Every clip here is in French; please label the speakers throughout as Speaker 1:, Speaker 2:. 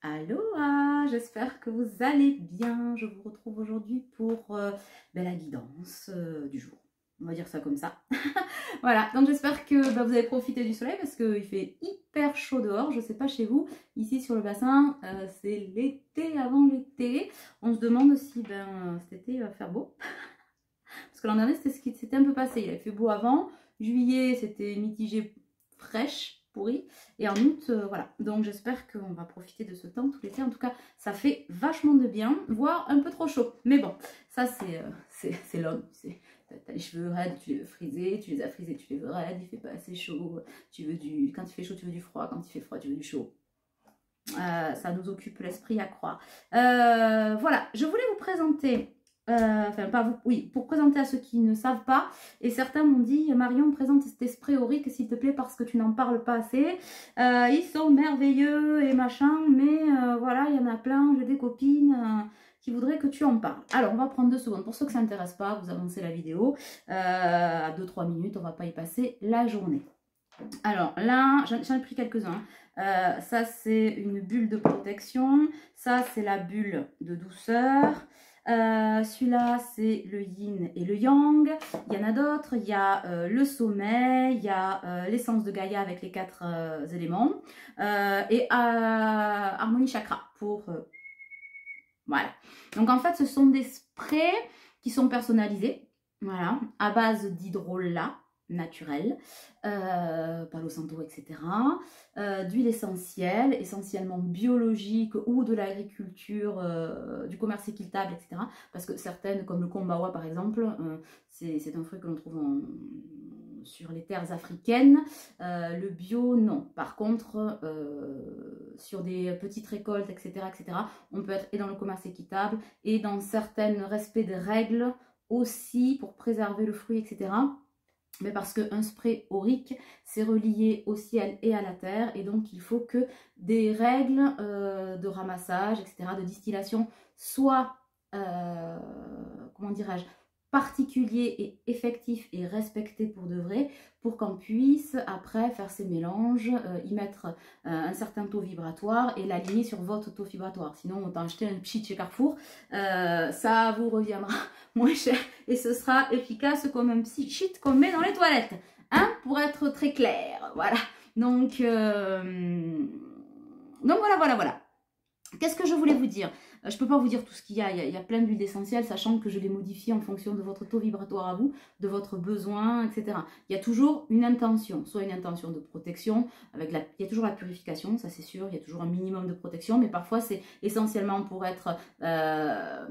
Speaker 1: Aloha, j'espère que vous allez bien. Je vous retrouve aujourd'hui pour la guidance du jour. On va dire ça comme ça. Voilà, donc j'espère que vous avez profité du soleil parce qu'il fait hyper chaud dehors. Je ne sais pas chez vous, ici sur le bassin, c'est l'été avant l'été. On se demande si cet été il va faire beau. Parce que l'an dernier, c'était ce qui s'était un peu passé. Il avait fait beau avant. Juillet, c'était mitigé, fraîche, pourri. Et en août, voilà. Donc j'espère qu'on va profiter de ce temps tout l'été. En tout cas, ça fait vachement de bien, voire un peu trop chaud. Mais bon, ça c'est l'homme. T'as les cheveux raides, tu les veux friser, tu les as frisés, tu les veux raides, il fait pas assez chaud. Quand il fait chaud, tu veux du froid. Quand il fait froid, tu veux du chaud. Ça nous occupe l'esprit à croire. Voilà, je voulais vous présenter... enfin, pas vous, oui, pour présenter à ceux qui ne savent pas, et certains m'ont dit, Marion, présente cet esprit aurique, s'il te plaît, parce que tu n'en parles pas assez. Ils sont merveilleux et machin, mais voilà, il y en a plein, j'ai des copines qui voudraient que tu en parles. Alors, on va prendre 2 secondes. Pour ceux que ça n'intéresse pas, vous avancez la vidéo à 2-3 minutes, on ne va pas y passer la journée. Alors là, j'en ai pris quelques-uns. Ça, c'est une bulle de protection. Ça, c'est la bulle de douceur. Celui-là, c'est le yin et le yang. Il y en a d'autres. Il y a le sommeil, il y a l'essence de Gaïa avec les 4 éléments. Et harmonie chakra pour... voilà. Donc, en fait, ce sont des sprays qui sont personnalisés. Voilà. À base d'hydrolat naturel, Palo Santo, etc. D'huile essentielle, essentiellement biologique ou de l'agriculture, du commerce équitable, etc. Parce que certaines, comme le kombawa par exemple, c'est un fruit que l'on trouve sur les terres africaines. Le bio, non. Par contre, sur des petites récoltes, etc., on peut être et dans le commerce équitable et dans certains respects des règles aussi pour préserver le fruit, etc. Mais parce qu'un spray aurique, c'est relié au ciel et à la terre, et donc il faut que des règles de ramassage, etc., de distillation soient, comment dirais-je, particuliers et effectifs et respectés pour de vrai, pour qu'on puisse après faire ces mélanges, y mettre un certain taux vibratoire et l'aligner sur votre taux vibratoire. Sinon, autant acheter un pchit chez Carrefour, ça vous reviendra moins cher et ce sera efficace comme un petit shit qu'on met dans les toilettes, hein, pour être très clair. Voilà. Donc voilà. Qu'est-ce que je voulais vous dire? Je ne peux pas vous dire tout ce qu'il y a. Il y a plein d'huiles essentielles, sachant que je les modifie en fonction de votre taux vibratoire à vous, de votre besoin, etc. Il y a toujours une intention, soit une intention de protection, il y a toujours la purification, ça c'est sûr, il y a toujours un minimum de protection, mais parfois c'est essentiellement pour être,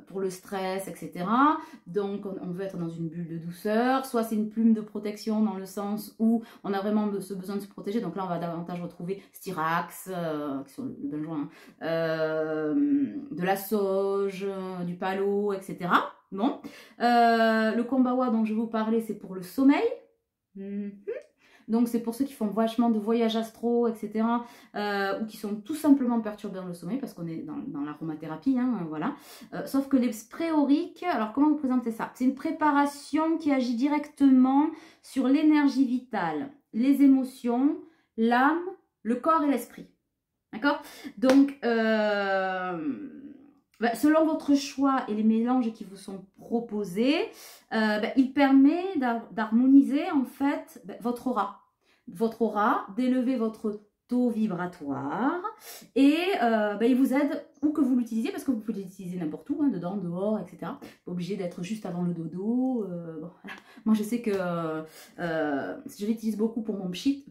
Speaker 1: pour le stress, etc. Donc on veut être dans une bulle de douceur, soit c'est une plume de protection dans le sens où on a vraiment ce besoin de se protéger, donc là on va davantage retrouver Styrax, qui sont le benjoin, de la sauge, du palo, etc. Bon, le kombawa dont je vais vous parler, c'est pour le sommeil. Donc c'est pour ceux qui font vachement de voyages astro, etc. Ou qui sont tout simplement perturbés dans le sommeil, parce qu'on est dans l'aromathérapie, hein, voilà. Sauf que les sprays auriques, alors comment vous présentez ça? C'est une préparation qui agit directement sur l'énergie vitale, les émotions, l'âme, le corps et l'esprit. D'accord? Donc, selon votre choix et les mélanges qui vous sont proposés, il permet d'harmoniser en fait votre aura, d'élever votre taux vibratoire et il vous aide où que vous l'utilisez, parce que vous pouvez l'utiliser n'importe où, hein, dedans, dehors, etc. Pas obligé d'être juste avant le dodo. Bon, voilà. Moi je sais que je l'utilise beaucoup pour mon pchit.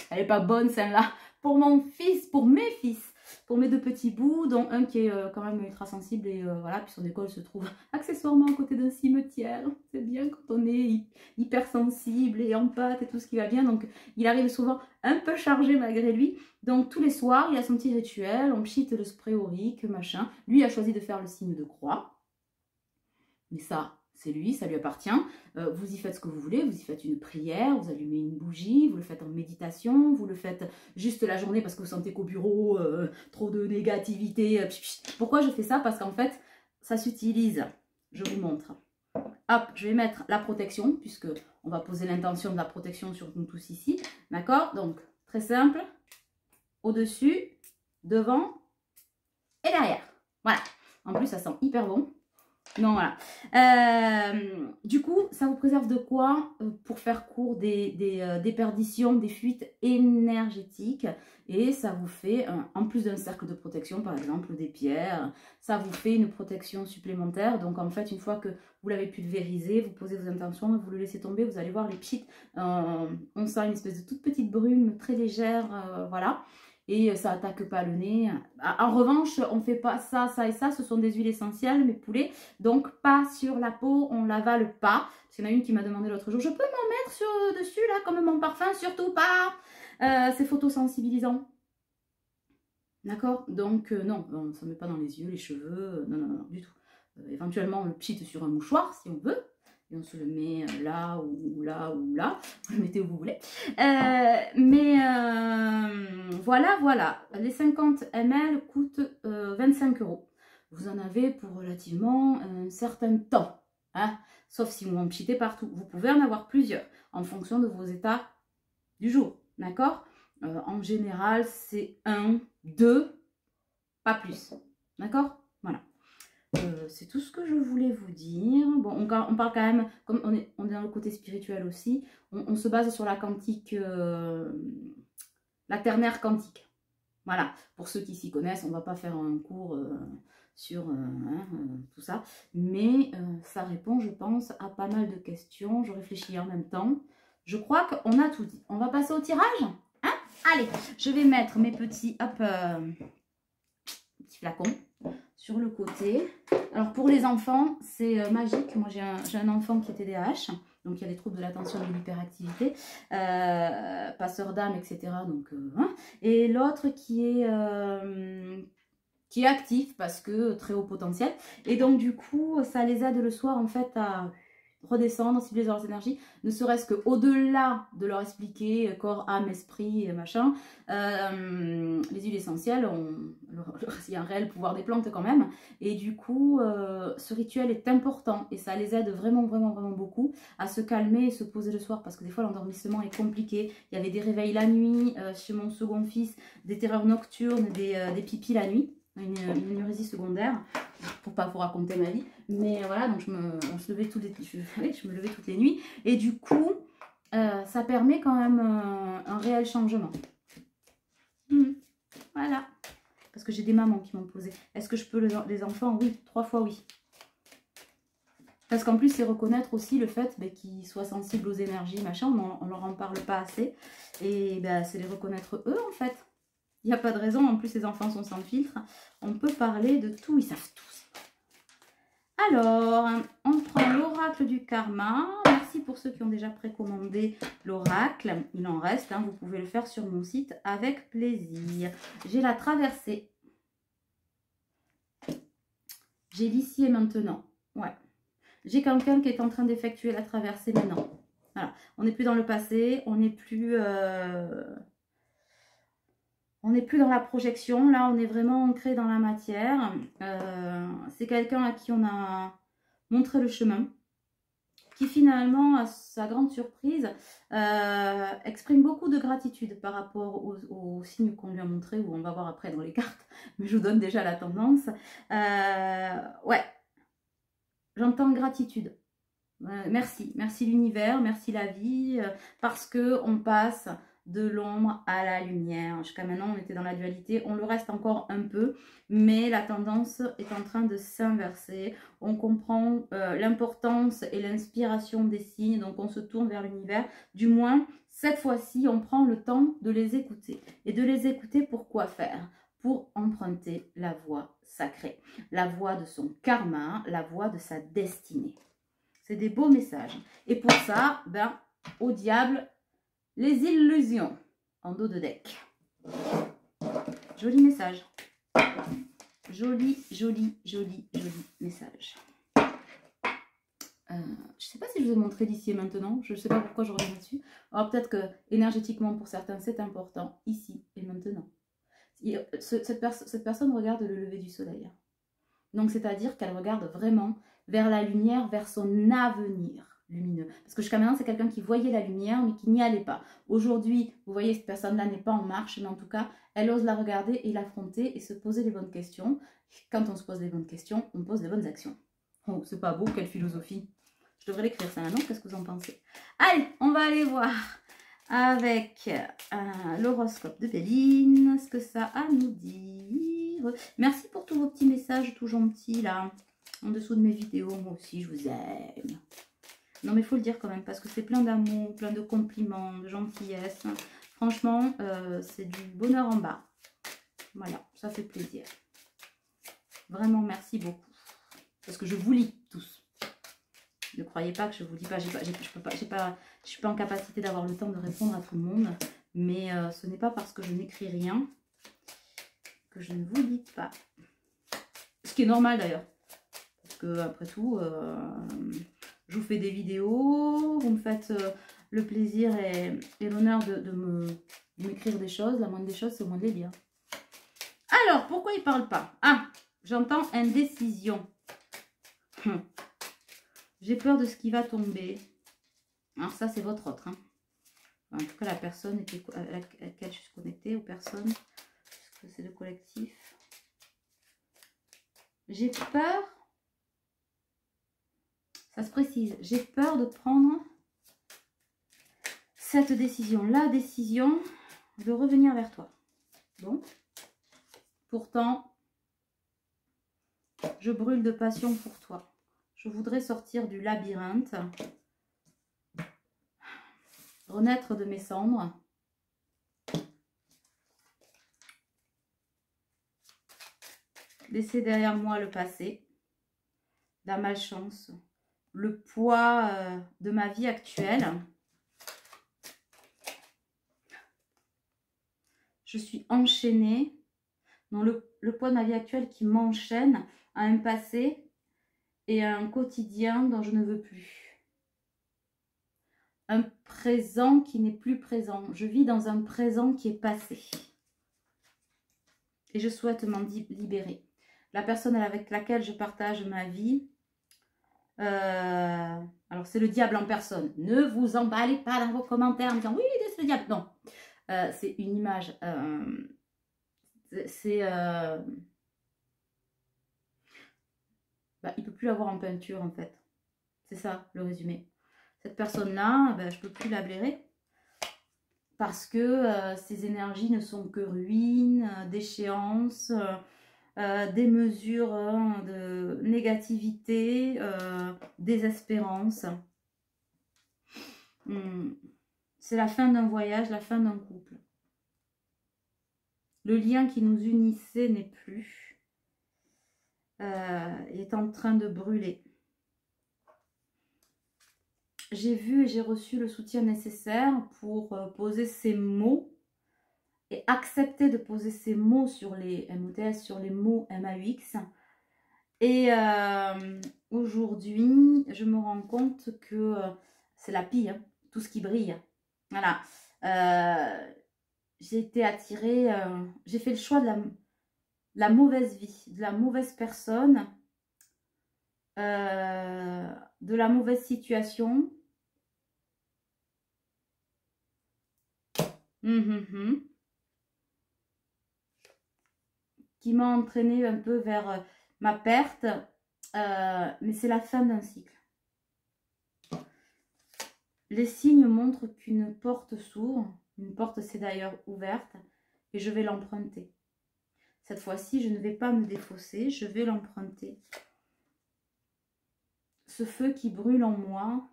Speaker 1: Elle n'est pas bonne celle-là. Pour mon fils, pour mes fils, pour mes 2 petits bouts, dont un qui est quand même ultra sensible et voilà, puis son école se trouve accessoirement à côté d'un cimetière. C'est bien quand on est hypersensible et en pâte et tout ce qui va bien, donc il arrive souvent un peu chargé malgré lui. Donc tous les soirs, il a son petit rituel, on pchite le spray aurique, machin. Lui a choisi de faire le signe de croix, mais ça... c'est lui, ça lui appartient. Vous y faites ce que vous voulez, vous y faites une prière, vous allumez une bougie, vous le faites en méditation, vous le faites juste la journée parce que vous sentez qu'au bureau, trop de négativité. Pourquoi je fais ça? Parce qu'en fait, ça s'utilise. Je vous montre. Hop, je vais mettre la protection, puisque on va poser l'intention de la protection sur nous tous ici. D'accord? Donc, très simple. Au-dessus, devant et derrière. Voilà. En plus, ça sent hyper bon. Non, voilà. Du coup, ça vous préserve de quoi? Pour faire court, des déperditions, des fuites énergétiques. Et ça vous fait, en plus d'un cercle de protection, par exemple, ou des pierres, ça vous fait une protection supplémentaire. Donc, en fait, une fois que vous l'avez pulvérisé, vous posez vos intentions, vous le laissez tomber, vous allez voir les pchites. On sent une espèce de toute petite brume très légère, voilà. Et ça attaque pas le nez. En revanche, on fait pas ça, ça et ça. Ce sont des huiles essentielles, mes poulets. Donc, pas sur la peau, on l'avale pas. Parce qu'il y en a une qui m'a demandé l'autre jour, je peux m'en mettre dessus, là, comme mon parfum? Surtout pas. C'est photosensibilisant. D'accord? Donc, non, on ne s'en met pas dans les yeux, les cheveux. Non, non, non, du tout. Éventuellement, on le pchite sur un mouchoir, si on veut. Et on se le met là ou là ou là. Vous le mettez où vous voulez. Voilà, voilà. Les 50 ml coûtent 25 €. Vous en avez pour relativement un certain temps. Hein, sauf si vous en pchitez partout. Vous pouvez en avoir plusieurs en fonction de vos états du jour. D'accord? En général, c'est 1, 2, pas plus. D'accord? Voilà. C'est tout ce que je voulais vous dire. Bon, on parle quand même, comme on est dans le côté spirituel aussi, on se base sur la quantique, la ternaire quantique. Voilà, pour ceux qui s'y connaissent, on ne va pas faire un cours sur tout ça, mais ça répond, je pense, à pas mal de questions. Je réfléchis en même temps. Je crois qu'on a tout dit. On va passer au tirage, hein? Allez, je vais mettre mes petits, hop, petits flacons sur le côté. Alors pour les enfants, c'est magique. Moi j'ai un enfant qui est TDAH, donc il y a des troubles de l'attention et de l'hyperactivité, passeur d'âme, etc. Donc, hein. Et l'autre qui est actif parce que très haut potentiel. Et donc du coup, ça les aide le soir en fait à redescendre, cibler leurs énergies, ne serait-ce qu'au-delà de leur expliquer corps, âme, esprit, machin, les huiles essentielles, il y a un réel pouvoir des plantes quand même, et du coup, ce rituel est important, et ça les aide vraiment, vraiment, vraiment beaucoup à se calmer et se poser le soir, parce que des fois l'endormissement est compliqué, il y avait des réveils la nuit, chez mon second fils, des terreurs nocturnes, des pipis la nuit, une énurésie secondaire, pour pas vous raconter ma vie, mais voilà, donc je me levais toutes les nuits, et du coup ça permet quand même un réel changement. Voilà, parce que j'ai des mamans qui m'ont posé, est-ce que je peux les enfants? Oui, 3 fois oui, parce qu'en plus c'est reconnaître aussi le fait qu'ils soient sensibles aux énergies, machin, on leur en parle pas assez, et c'est les reconnaître eux en fait. Il n'y a pas de raison, en plus les enfants sont sans filtre. On peut parler de tout, ils savent tout. Alors, on prend l'oracle du karma. Merci pour ceux qui ont déjà précommandé l'oracle. Il en reste, hein, vous pouvez le faire sur mon site avec plaisir. J'ai la traversée. J'ai l'ici et maintenant. Ouais. J'ai quelqu'un qui est en train d'effectuer la traversée maintenant. Voilà. On n'est plus dans le passé, on n'est plus... On n'est plus dans la projection, là on est vraiment ancré dans la matière. C'est quelqu'un à qui on a montré le chemin, qui finalement, à sa grande surprise, exprime beaucoup de gratitude par rapport aux signes qu'on lui a montrés, où on va voir après dans les cartes, mais je vous donne déjà la tendance. Ouais, j'entends gratitude. Merci l'univers, merci la vie, parce que on passe de l'ombre à la lumière. Jusqu'à maintenant, on était dans la dualité, on le reste encore un peu, mais la tendance est en train de s'inverser. On comprend l'importance et l'inspiration des signes, donc on se tourne vers l'univers. Du moins, cette fois-ci, on prend le temps de les écouter. Et de les écouter pour quoi faire? Pour emprunter la voie sacrée, la voie de son karma, la voie de sa destinée. C'est des beaux messages. Et pour ça, au diable, les illusions en dos de deck. Joli message. Joli, joli, joli, joli message. Je ne sais pas si je vous ai montré d'ici et maintenant. Je ne sais pas pourquoi je reviens là-dessus. Alors peut-être que énergétiquement pour certains c'est important, ici et maintenant. Cette personne regarde le lever du soleil. Donc c'est-à-dire qu'elle regarde vraiment vers la lumière, vers son avenir. lumineux. Parce que jusqu'à maintenant, c'est quelqu'un qui voyait la lumière, mais qui n'y allait pas. Aujourd'hui, vous voyez, cette personne-là n'est pas en marche, mais en tout cas, elle ose la regarder et l'affronter et se poser les bonnes questions. Quand on se pose les bonnes questions, on pose les bonnes actions. Oh, c'est pas beau, quelle philosophie. Je devrais l'écrire ça maintenant, qu'est-ce que vous en pensez? Allez, on va aller voir avec l'horoscope de Béline, ce que ça a à nous dire. Merci pour tous vos petits messages tout gentils là, en dessous de mes vidéos. Moi aussi, je vous aime. Non, mais il faut le dire quand même, parce que c'est plein d'amour, plein de compliments, de gentillesse. Franchement, c'est du bonheur en bas. Voilà, ça fait plaisir. Vraiment, merci beaucoup. Parce que je vous lis tous. Ne croyez pas que je vous dis pas, je suis pas en capacité d'avoir le temps de répondre à tout le monde. Mais ce n'est pas parce que je n'écris rien que je ne vous lis pas. Ce qui est normal d'ailleurs. Parce que après tout, je vous fais des vidéos, vous me faites le plaisir et l'honneur de m'écrire des choses. La moindre des choses, c'est au moins de les lire. Alors, pourquoi il ne parle pas? Ah, j'entends indécision. J'ai peur de ce qui va tomber. Alors ça, c'est votre autre. Hein. En tout cas, la personne à laquelle je suis connectée, ou personne, parce que c'est le collectif. J'ai peur, ça se précise, j'ai peur de prendre cette décision, la décision de revenir vers toi. Bon, pourtant, je brûle de passion pour toi. Je voudrais sortir du labyrinthe, renaître de mes cendres. Laisser derrière moi le passé, la malchance, le poids de ma vie actuelle. Je suis enchaînée, dans le poids de ma vie actuelle qui m'enchaîne à un passé et à un quotidien dont je ne veux plus. Un présent qui n'est plus présent. Je vis dans un présent qui est passé. Et je souhaite m'en libérer. La personne avec laquelle je partage ma vie, alors c'est le diable en personne. Ne vous emballez pas dans vos commentaires en disant oui, c'est le diable. Non, c'est une image. Il ne peut plus l'avoir en peinture en fait. C'est ça le résumé. Cette personne-là, je ne peux plus la blairer. Parce que ces énergies ne sont que ruines, déchéance, des mesures de négativité, désespérance. C'est la fin d'un voyage, la fin d'un couple. Le lien qui nous unissait n'est plus. Il est en train de brûler. J'ai vu et j'ai reçu le soutien nécessaire pour poser ces mots et accepter de poser ces mots sur les MOTS, sur les mots MAUX. Et aujourd'hui, je me rends compte que c'est la pie, hein, tout ce qui brille. Voilà. J'ai été attirée, j'ai fait le choix de la mauvaise vie, de la mauvaise personne, de la mauvaise situation. Qui m'a entraîné un peu vers ma perte, mais c'est la fin d'un cycle. Les signes montrent qu'une porte s'ouvre, une porte s'est d'ailleurs ouverte, et je vais l'emprunter. Cette fois-ci, je ne vais pas me défausser, je vais l'emprunter. Ce feu qui brûle en moi,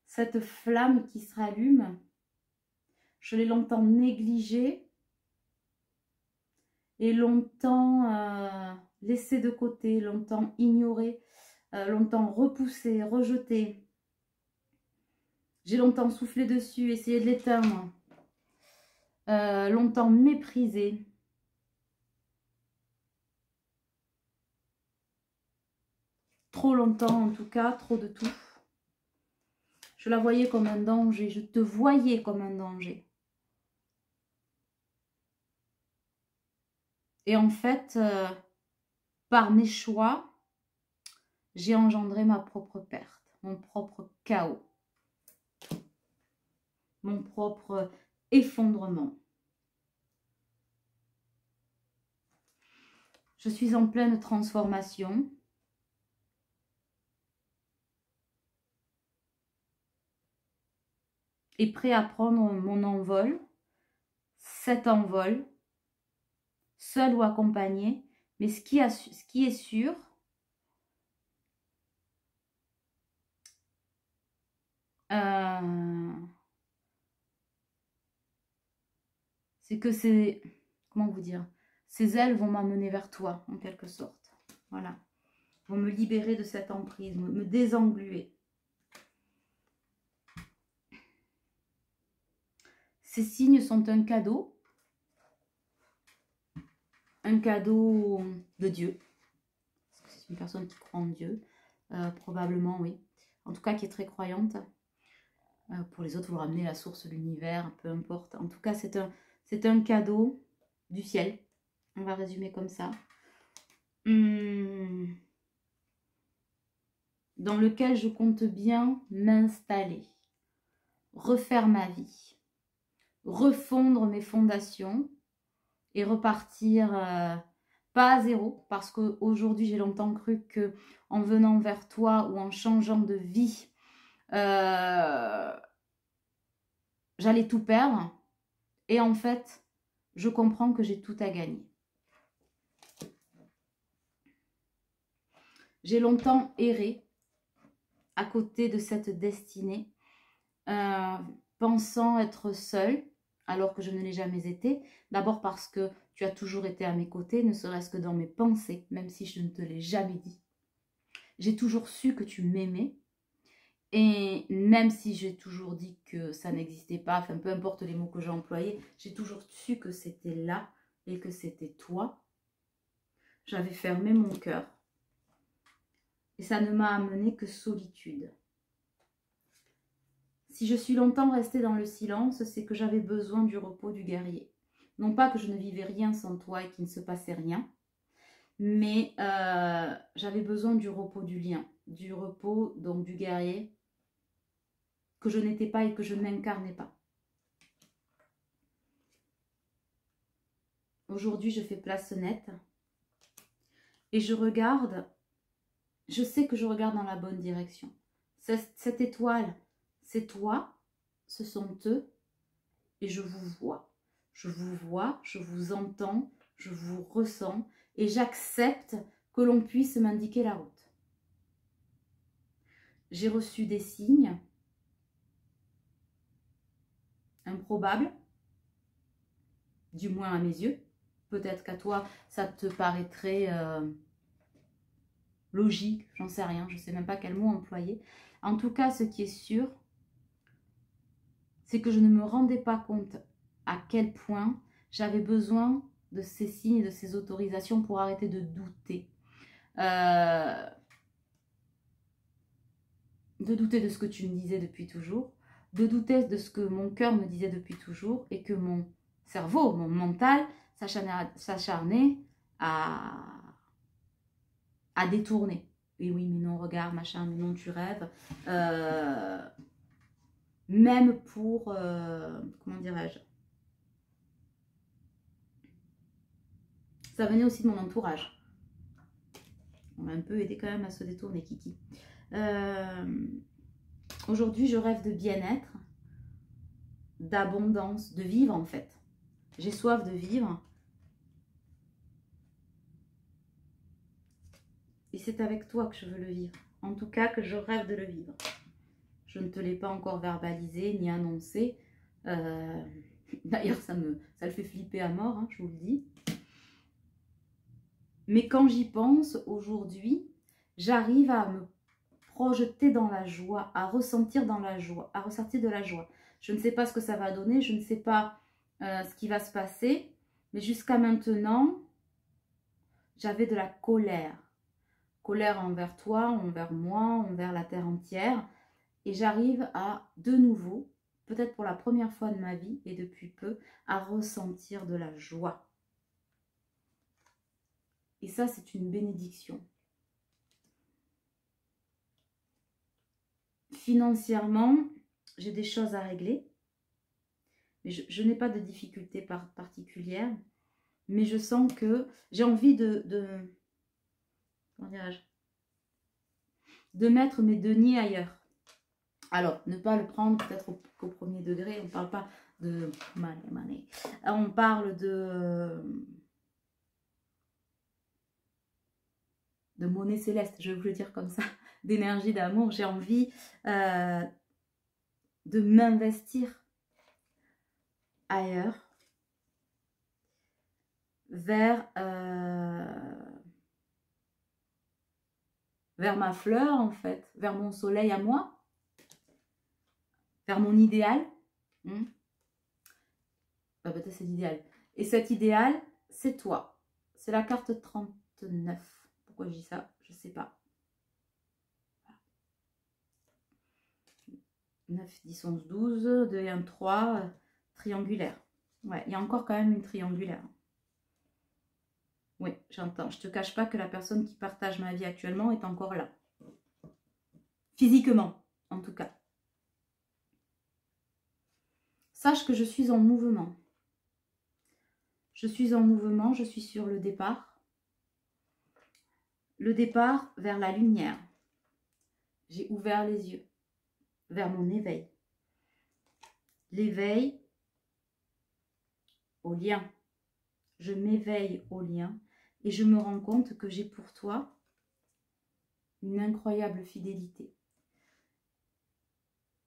Speaker 1: cette flamme qui se rallume, je l'ai longtemps négligée et longtemps laissée de côté, longtemps ignorée, longtemps repoussée, rejetée. J'ai longtemps soufflé dessus, essayé de l'éteindre, longtemps méprisée. Trop longtemps en tout cas, trop de tout. Je la voyais comme un danger, je te voyais comme un danger. Et en fait, par mes choix, j'ai engendré ma propre perte. mon propre chaos, mon propre effondrement. Je suis en pleine transformation. Et prêt à prendre mon envol, cet envol, seul ou accompagné. Mais ce qui est sûr, c'est que c'est, comment vous dire, ces ailes vont m'amener vers toi, en quelque sorte. Voilà. Vont me libérer de cette emprise, me désengluer. Ces signes sont un cadeau de Dieu. C'est une personne qui croit en Dieu, probablement, oui. En tout cas, qui est très croyante. Pour les autres, vous ramenez la source de l'univers, peu importe. En tout cas, c'est un cadeau du ciel. On va résumer comme ça. Dans lequel je compte bien m'installer, refaire ma vie, refondre mes fondations et repartir pas à zéro, parce qu'aujourd'hui j'ai longtemps cru que en venant vers toi ou en changeant de vie, j'allais tout perdre. Et en fait, je comprends que j'ai tout à gagner. J'ai longtemps erré à côté de cette destinée, pensant être seule, alors que je ne l'ai jamais été. D'abord parce que tu as toujours été à mes côtés, ne serait-ce que dans mes pensées, même si je ne te l'ai jamais dit. J'ai toujours su que tu m'aimais. Et même si j'ai toujours dit que ça n'existait pas, enfin peu importe les mots que j'ai employés, j'ai toujours su que c'était là et que c'était toi. J'avais fermé mon cœur. Et ça ne m'a amené que solitude. Si je suis longtemps restée dans le silence, c'est que j'avais besoin du repos du guerrier. Non pas que je ne vivais rien sans toi et qu'il ne se passait rien, mais j'avais besoin du repos du lien, du repos donc du guerrier que je n'étais pas et que je n'incarnais pas. Aujourd'hui, je fais place nette et je regarde, je sais que je regarde dans la bonne direction. Cette étoile, c'est toi, ce sont eux, et je vous vois. Je vous vois, je vous entends, je vous ressens, et j'accepte que l'on puisse m'indiquer la route. J'ai reçu des signes improbables, du moins à mes yeux. Peut-être qu'à toi, ça te paraîtrait logique, j'en sais rien, je ne sais même pas quel mot employer. En tout cas, ce qui est sûr, c'est que je ne me rendais pas compte à quel point j'avais besoin de ces signes, de ces autorisations pour arrêter de douter. De douter de ce que tu me disais depuis toujours, de douter de ce que mon cœur me disait depuis toujours et que mon cerveau, mon mental s'acharnait à détourner. Et oui, mais non, regarde, machin, mais non, tu rêves. Même pour, comment dirais-je, ça venait aussi de mon entourage. On m'a un peu aidé quand même à se détourner, Kiki. Aujourd'hui, je rêve de bien-être, d'abondance, de vivre en fait. J'ai soif de vivre. Et c'est avec toi que je veux le vivre. En tout cas, que je rêve de le vivre. Je ne te l'ai pas encore verbalisé ni annoncé. D'ailleurs, ça le fait flipper à mort, hein, je vous le dis. Mais quand j'y pense, aujourd'hui, j'arrive à me projeter dans la joie, à ressentir dans la joie, à ressortir de la joie. Je ne sais pas ce que ça va donner, je ne sais pas ce qui va se passer, mais jusqu'à maintenant, j'avais de la colère. Colère envers toi, envers moi, envers la terre entière. Et j'arrive à, de nouveau, peut-être pour la première fois de ma vie et depuis peu, à ressentir de la joie. Et ça, c'est une bénédiction. financièrement, j'ai des choses à régler. Mais je n'ai pas de difficultés particulières. Mais je sens que j'ai envie comment dirais-je, de mettre mes deniers ailleurs. Alors, ne pas le prendre peut-être qu'au premier degré. On ne parle pas de money. On parle de monnaie céleste, je vais vous le dire comme ça, d'énergie, d'amour. J'ai envie de m'investir ailleurs, vers ma fleur en fait, vers mon soleil à moi, vers mon idéal. Peut-être c'est l'idéal. Et cet idéal, c'est toi. C'est la carte 39. Pourquoi je dis ça? Je ne sais pas. 9, 10, 11, 12, 2 et 1, 3, triangulaire. Ouais, il y a encore quand même une triangulaire. Oui, j'entends. Je ne te cache pas que la personne qui partage ma vie actuellement est encore là. Physiquement, en tout cas. Sache que je suis en mouvement. Je suis en mouvement, je suis sur le départ. Le départ vers la lumière. J'ai ouvert les yeux vers mon éveil. L'éveil au lien. Je m'éveille au lien et je me rends compte que j'ai pour toi une incroyable fidélité.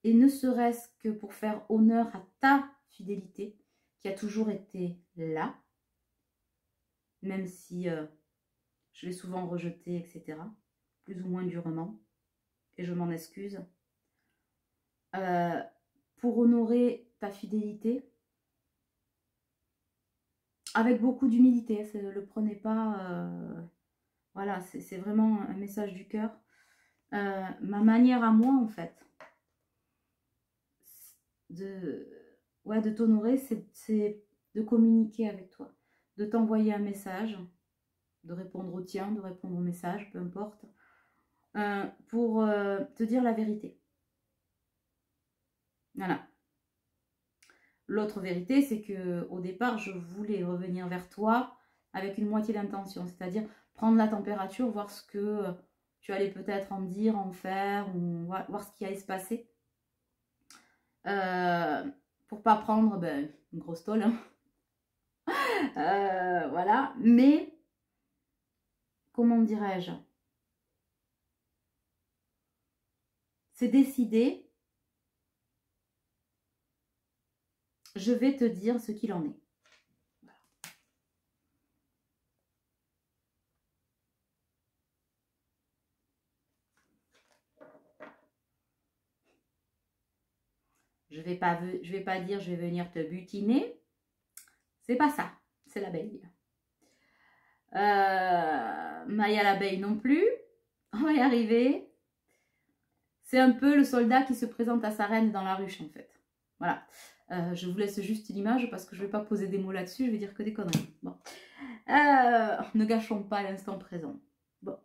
Speaker 1: Et ne serait-ce que pour faire honneur à ta fidélité qui a toujours été là, même si je l'ai souvent rejetée, etc., plus ou moins durement, et je m'en excuse. Pour honorer ta fidélité, avec beaucoup d'humilité, ne le prenez pas, voilà, c'est vraiment un message du cœur. Ma manière à moi, en fait, de t'honorer, c'est de communiquer avec toi, de t'envoyer un message, de répondre au tien, de répondre au message, peu importe, pour te dire la vérité. Voilà. L'autre vérité, c'est que au départ, je voulais revenir vers toi avec une moitié d'intention, c'est-à-dire prendre la température, voir ce que tu allais peut-être en dire, en faire, ou voir ce qui allait se passer. Pour pas prendre une grosse tôle. Hein. Voilà. Mais, comment dirais-je? C'est décidé. Je vais te dire ce qu'il en est. Voilà. Je vais pas dire je vais venir te butiner. C'est pas ça. C'est l'abeille. Maya l'abeille non plus. On va y arriver. C'est un peu le soldat qui se présente à sa reine dans la ruche en fait. Voilà. Je vous laisse juste l'image parce que je ne vais pas poser des mots là-dessus, je vais dire que des conneries. Bon. Ne gâchons pas l'instant présent. Bon.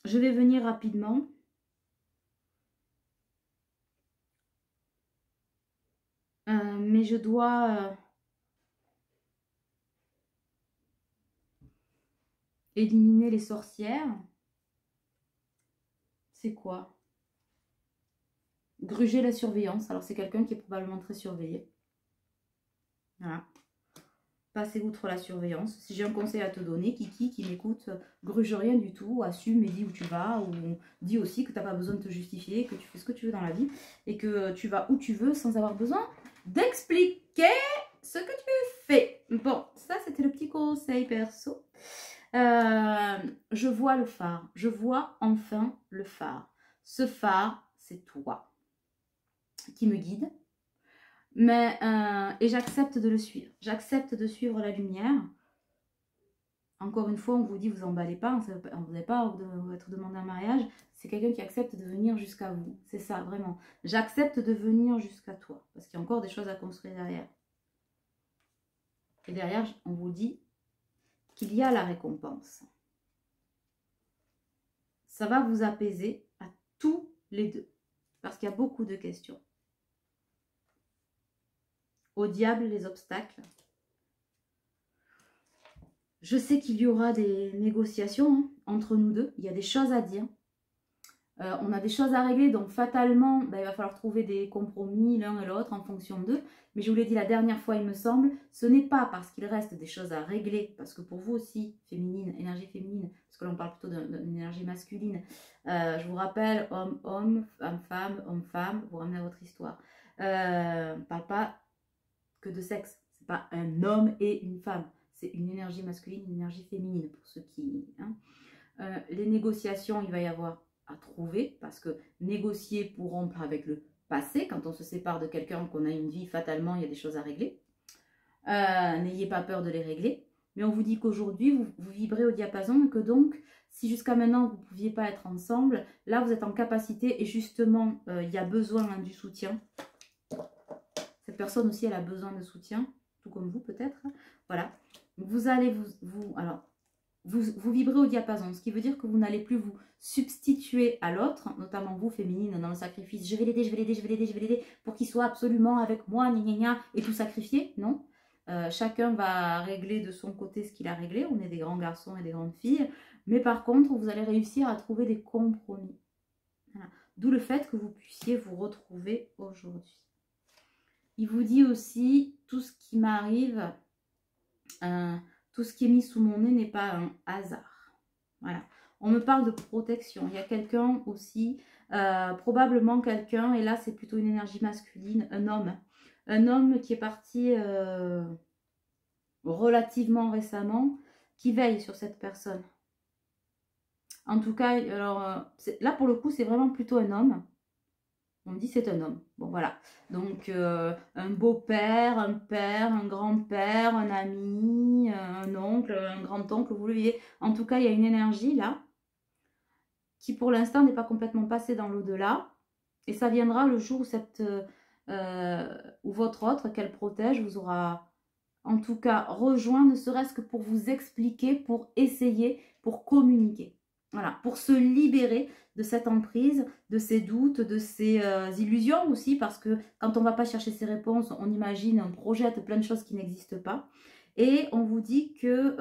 Speaker 1: Je vais venir rapidement. Mais je dois éliminer les sorcières. C'est quoi? Gruger la surveillance. Alors c'est quelqu'un qui est probablement très surveillé. Voilà. Passer outre la surveillance. Si j'ai un conseil à te donner, Kiki qui m'écoute, gruge rien du tout, assume et dis où tu vas, ou dis aussi que tu n'as pas besoin de te justifier, que tu fais ce que tu veux dans la vie, et que tu vas où tu veux sans avoir besoin d'expliquer ce que tu fais. Bon, ça c'était le petit conseil perso. Je vois le phare, je vois enfin le phare. Ce phare, c'est toi qui me guide. Mais, et j'accepte de le suivre. J'accepte de suivre la lumière. Encore une fois, on vous dit, vous emballez pas, vous n'avez pas être demandé un mariage. C'est quelqu'un qui accepte de venir jusqu'à vous. C'est ça, vraiment. J'accepte de venir jusqu'à toi. Parce qu'il y a encore des choses à construire derrière. Et derrière, on vous dit, qu'il y a la récompense. Ça va vous apaiser à tous les deux. Parce qu'il y a beaucoup de questions. Au diable les obstacles. Je sais qu'il y aura des négociations entre nous deux. Il y a des choses à dire. On a des choses à régler. Donc fatalement, il va falloir trouver des compromis l'un et l'autre en fonction d'eux. Mais je vous l'ai dit la dernière fois, il me semble, ce n'est pas parce qu'il reste des choses à régler. Parce que pour vous aussi, féminine, énergie féminine, parce que là on parle plutôt d'une énergie masculine. Je vous rappelle, homme, femme, homme-femme, vous ramenez à votre histoire. On ne parle pas que de sexe. Ce n'est pas un homme et une femme. C'est une énergie masculine, une énergie féminine, pour ceux qui... Hein. Les négociations, il va y avoir à trouver, parce que négocier pour rompre avec le passé, quand on se sépare de quelqu'un, qu'on a une vie, fatalement, il y a des choses à régler. N'ayez pas peur de les régler. Mais on vous dit qu'aujourd'hui, vous vibrez au diapason, et que donc, si jusqu'à maintenant, vous ne pouviez pas être ensemble, là, vous êtes en capacité, et justement, il y a besoin du soutien. Cette personne aussi, elle a besoin de soutien, tout comme vous peut-être. Voilà. Vous allez vous vibrez au diapason, ce qui veut dire que vous n'allez plus vous substituer à l'autre, notamment vous, féminine, dans le sacrifice. Je vais l'aider, je vais l'aider, je vais l'aider, je vais l'aider, pour qu'il soit absolument avec moi, gna gna gna, et tout sacrifier. Non. Chacun va régler de son côté ce qu'il a réglé. On est des grands garçons et des grandes filles. Mais par contre, vous allez réussir à trouver des compromis. Voilà. D'où le fait que vous puissiez vous retrouver aujourd'hui. Il vous dit aussi, tout ce qui m'arrive, tout ce qui est mis sous mon nez n'est pas un hasard. Voilà. On me parle de protection. Il y a quelqu'un aussi, probablement quelqu'un, et là c'est plutôt une énergie masculine, un homme. Un homme qui est parti relativement récemment, qui veille sur cette personne. En tout cas, alors, là pour le coup, c'est vraiment plutôt un homme. On me dit c'est un homme. Bon, voilà. Donc, un beau-père, un père, un grand-père, un ami, un oncle, un grand-oncle, vous le voyez. En tout cas, il y a une énergie là qui, pour l'instant, n'est pas complètement passée dans l'au-delà. Et ça viendra le jour où votre autre, qu'elle protège, vous aura, en tout cas, rejoint, ne serait-ce que pour vous expliquer, pour essayer, pour communiquer. Voilà, pour se libérer de cette emprise, de ces doutes, de ces illusions aussi, parce que quand on ne va pas chercher ces réponses, on imagine, on projette plein de choses qui n'existent pas. Et on vous dit que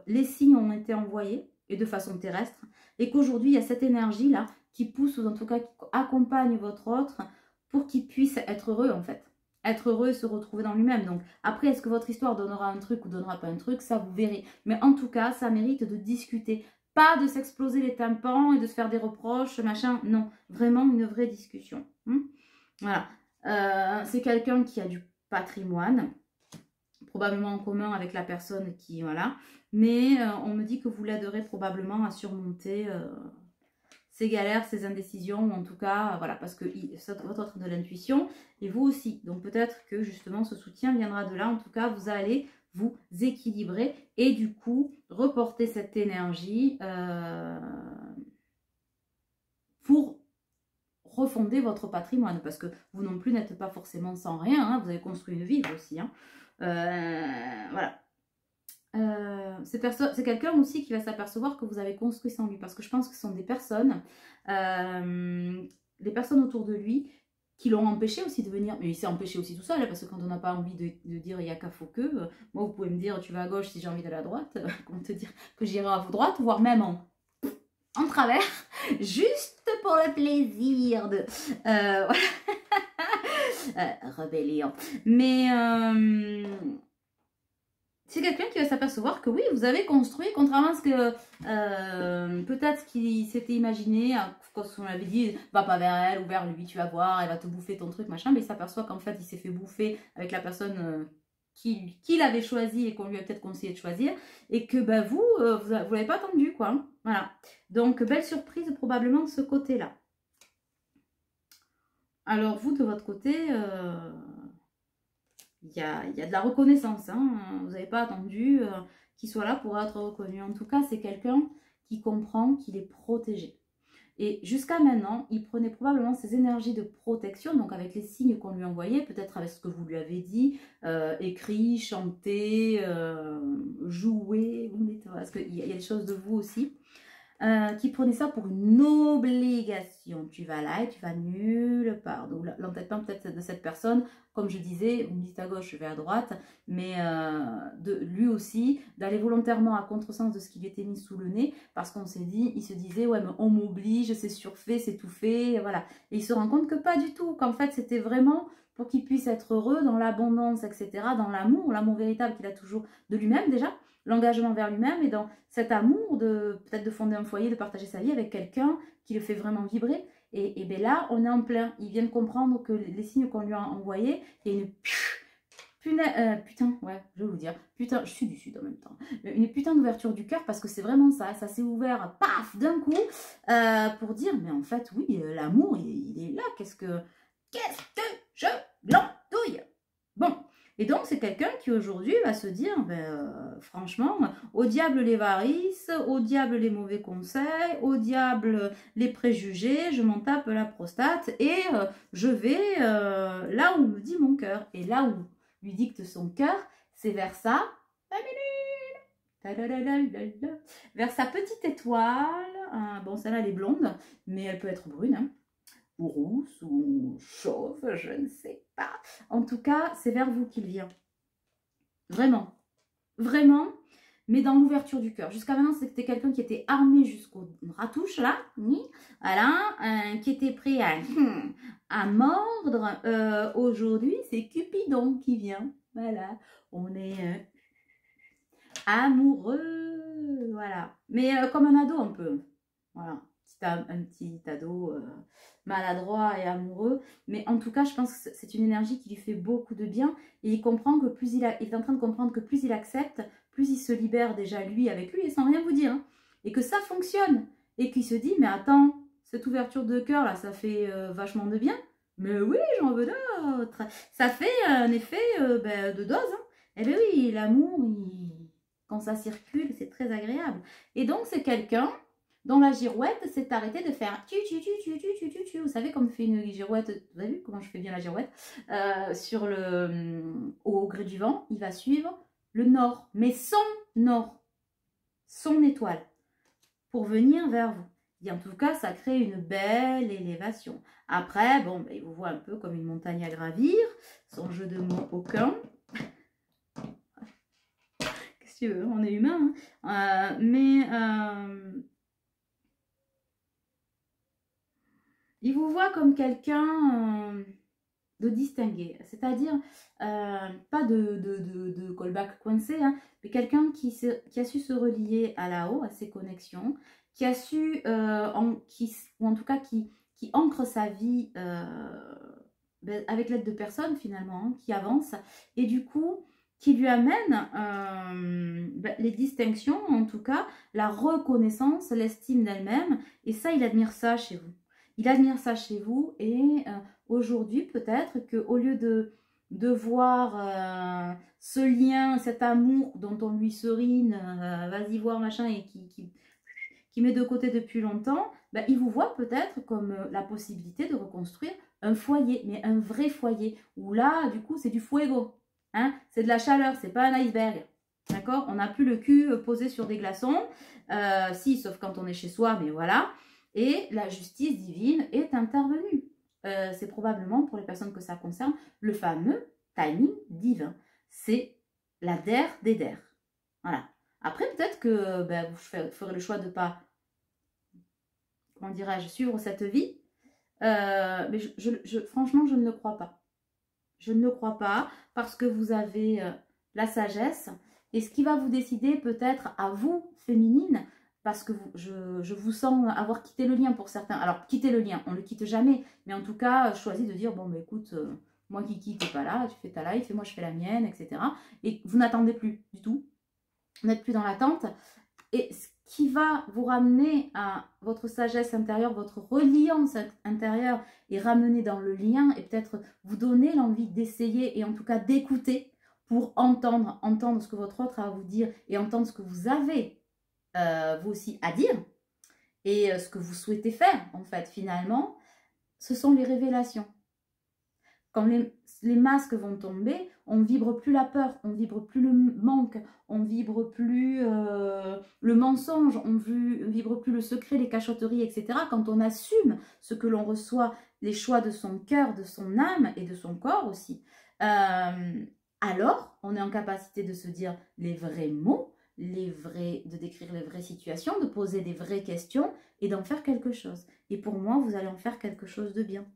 Speaker 1: les signes ont été envoyés, et de façon terrestre, et qu'aujourd'hui, il y a cette énergie-là qui pousse, ou en tout cas qui accompagne votre autre, pour qu'il puisse être heureux en fait. Être heureux et se retrouver dans lui-même. Donc après, est-ce que votre histoire donnera un truc ou donnera pas un truc, ça vous verrez. Mais en tout cas, ça mérite de discuter. Pas de s'exploser les tympans et de se faire des reproches, machin. Non, vraiment une vraie discussion. Voilà. C'est quelqu'un qui a du patrimoine, probablement en commun avec la personne qui... Voilà. Mais on me dit que vous l'aiderez probablement à surmonter ces galères, ces indécisions, ou en tout cas, voilà, parce que votre autre de l'intuition, et vous aussi. Donc peut-être que justement ce soutien viendra de là. En tout cas, vous allez vous équilibrer et du coup reporter cette énergie pour refonder votre patrimoine, parce que vous non plus n'êtes pas forcément sans rien, hein, vous avez construit une vie aussi. Hein. Voilà. C'est quelqu'un aussi qui va s'apercevoir que vous avez construit sans lui, parce que je pense que ce sont des personnes autour de lui qui l'ont empêché aussi de venir, mais il s'est empêché aussi tout seul, parce que quand on n'a pas envie de dire il y a qu'à faut que, moi vous pouvez me dire tu vas à gauche si j'ai envie d'aller à droite, comment te dire que j'irai à droite, voire même en travers, juste pour le plaisir de... voilà. Rébellion. Mais... c'est quelqu'un qui va s'apercevoir que oui, vous avez construit, contrairement à ce que peut-être qu'il s'était imaginé, quand on avait dit, va pas vers elle ou vers lui, tu vas voir, elle va te bouffer ton truc, machin, mais il s'aperçoit qu'en fait, il s'est fait bouffer avec la personne qu'il avait choisie et qu'on lui a peut-être conseillé de choisir, et que bah, vous l'avez pas attendu, quoi. Hein. Voilà. Donc, belle surprise probablement de ce côté-là. Alors, vous, de votre côté... il y a de la reconnaissance, hein. Vous n'avez pas attendu qu'il soit là pour être reconnu. En tout cas, c'est quelqu'un qui comprend qu'il est protégé. Et jusqu'à maintenant, il prenait probablement ses énergies de protection, donc avec les signes qu'on lui envoyait, peut-être avec ce que vous lui avez dit, écrit, chanté, joué, parce qu'il y a des choses de vous aussi. Qui prenait ça pour une obligation. Tu vas là et tu vas nulle part. Donc l'entêtement peut-être de cette personne, comme je disais, vous me dites à gauche, je vais à droite, mais de lui aussi, d'aller volontairement à contresens de ce qui lui était mis sous le nez, parce qu'on s'est dit, il se disait, ouais, mais on m'oblige, c'est surfait, c'est tout fait, voilà. Et il se rend compte que pas du tout, qu'en fait, c'était vraiment pour qu'il puisse être heureux dans l'abondance, etc., dans l'amour véritable qu'il a toujours de lui-même déjà, l'engagement vers lui-même et dans cet amour de peut-être de fonder un foyer, de partager sa vie avec quelqu'un qui le fait vraiment vibrer. Et bien là, on est en plein. Il vient de comprendre que les signes qu'on lui a envoyés, il y a une putain, ouais, je vais vous dire, putain, je suis du sud en même temps, une putain d'ouverture du cœur parce que c'est vraiment ça, ça s'est ouvert, paf, d'un coup, pour dire, mais en fait, oui, l'amour, il est là, qu'est-ce que je glandouille. Bon, et donc, c'est quelqu'un qui aujourd'hui va se dire, franchement, au diable les varices, au diable les mauvais conseils, au diable les préjugés, je m'en tape la prostate et je vais là où me dit mon cœur. Et là où lui dicte son cœur, c'est vers ça, vers sa petite étoile. Bon, celle-là, elle est blonde, mais elle peut être brune, hein. Ou rousse, ou chauve, je ne sais pas. En tout cas, c'est vers vous qu'il vient. Vraiment. Vraiment. Mais dans l'ouverture du cœur. Jusqu'à maintenant, c'était quelqu'un qui était armé jusqu'aux ratouches, là. Voilà. Qui était prêt à mordre. Aujourd'hui, c'est Cupidon qui vient. Voilà. On est amoureux. Voilà. Mais comme un ado, un peu. Voilà. Un petit ado maladroit et amoureux, mais en tout cas je pense que c'est une énergie qui lui fait beaucoup de bien et il comprend que il est en train de comprendre que plus il accepte, plus il se libère déjà lui avec lui et sans rien vous dire, hein, et que ça fonctionne et qu'il se dit mais attends, cette ouverture de cœur là ça fait vachement de bien, mais oui j'en veux d'autres, ça fait un effet de dose, hein. Et bien oui, l'amour quand ça circule c'est très agréable et donc c'est quelqu'un dont la girouette s'est arrêtée de faire tu. Vous savez comme fait une girouette, vous avez vu comment je fais bien la girouette sur au gré du vent, il va suivre le nord, mais son nord, son étoile, pour venir vers vous. Et en tout cas, ça crée une belle élévation. Après, bon, il vous voit un peu comme une montagne à gravir, son jeu de mots aucun. Qu'est-ce que tu veux, on est humain, hein. Il vous voit comme quelqu'un de distingué, c'est-à-dire pas de callback coincé, hein, mais quelqu'un qui a su se relier à là-haut, à ses connexions, qui a su, ou en tout cas qui ancre sa vie avec l'aide de personnes finalement, hein, qui avancent, et du coup qui lui amène les distinctions, en tout cas la reconnaissance, l'estime d'elle-même, et ça il admire ça chez vous. Il admire ça chez vous et aujourd'hui peut-être qu'au lieu de voir ce lien, cet amour dont on lui serine, vas-y voir machin et qui met de côté depuis longtemps, ben, il vous voit peut-être comme la possibilité de reconstruire un foyer, mais un vrai foyer, où là du coup c'est du fuego, hein, c'est de la chaleur, c'est pas un iceberg. D'accord? On n'a plus le cul posé sur des glaçons, si, sauf quand on est chez soi, mais voilà. Et la justice divine est intervenue. C'est probablement, pour les personnes que ça concerne, le fameux timing divin. C'est la der des der. Voilà. Après, peut-être que vous ferez le choix de ne pas, comment dirais-je, suivre cette vie. Mais franchement, je ne le crois pas. Je ne le crois pas parce que vous avez la sagesse. Et ce qui va vous décider peut-être à vous, féminine, parce que je vous sens avoir quitté le lien pour certains. Alors, quitter le lien, on ne le quitte jamais. Mais en tout cas, choisi de dire, bon, bah, écoute, moi qui quitte, t'es pas là, tu fais ta life et moi je fais la mienne, etc. Et vous n'attendez plus du tout. Vous n'êtes plus dans l'attente. Et ce qui va vous ramener à votre sagesse intérieure, votre reliance intérieure et ramener dans le lien et peut-être vous donner l'envie d'essayer et en tout cas d'écouter pour entendre ce que votre autre a à vous dire et entendre ce que vous avez vous aussi à dire, Et ce que vous souhaitez faire, en fait, finalement, ce sont les révélations. Quand les masques vont tomber, on ne vibre plus la peur, on ne vibre plus le manque, on ne vibre plus le mensonge, on ne vibre plus le secret, les cachotteries, etc. Quand on assume ce que l'on reçoit, les choix de son cœur, de son âme et de son corps aussi, alors on est en capacité de se dire les vrais mots, de décrire les vraies situations, de poser des vraies questions et d'en faire quelque chose. Et pour moi, vous allez en faire quelque chose de bien.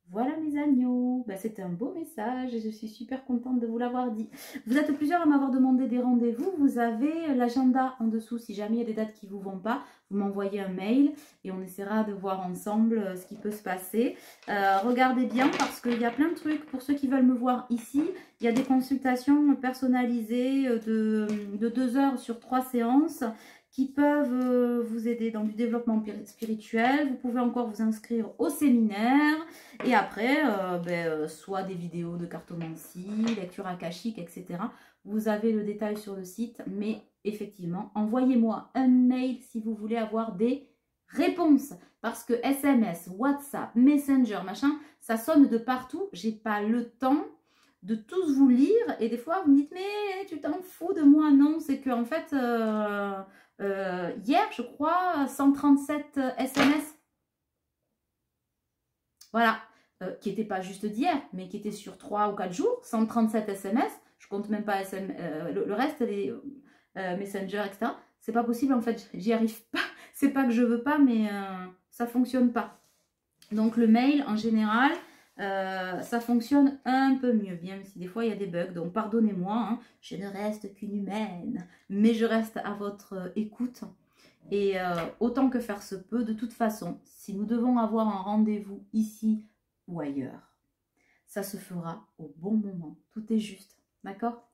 Speaker 1: Voilà mes agneaux, ben, c'était un beau message et je suis super contente de vous l'avoir dit. Vous êtes plusieurs à m'avoir demandé des rendez-vous, vous avez l'agenda en dessous. Si jamais il y a des dates qui ne vous vont pas, vous m'envoyez un mail et on essaiera de voir ensemble ce qui peut se passer. Regardez bien parce qu'il y a plein de trucs. Pour ceux qui veulent me voir ici, il y a des consultations personnalisées de 2 heures sur 3 séances qui peuvent vous aider dans du développement spirituel. Vous pouvez encore vous inscrire au séminaire. Et après, soit des vidéos de cartomancie, lecture akashique, etc. Vous avez le détail sur le site. Mais effectivement, envoyez-moi un mail si vous voulez avoir des réponses. Parce que SMS, WhatsApp, Messenger, machin, ça sonne de partout. J'ai pas le temps de tous vous lire. Et des fois, vous me dites, mais tu t'en fous de moi. Non, c'est que en fait... hier, je crois, 137 SMS. Voilà, qui n'était pas juste d'hier, mais qui était sur 3 ou 4 jours, 137 SMS. Je compte même pas le reste, les Messenger, etc. C'est pas possible, en fait, j'y arrive pas. C'est pas que je veux pas, mais ça fonctionne pas. Donc le mail, en général... ça fonctionne un peu mieux, bien si des fois il y a des bugs, donc pardonnez-moi, hein, je ne reste qu'une humaine, mais je reste à votre écoute et autant que faire se peut, de toute façon, si nous devons avoir un rendez-vous ici ou ailleurs, ça se fera au bon moment, tout est juste, d'accord?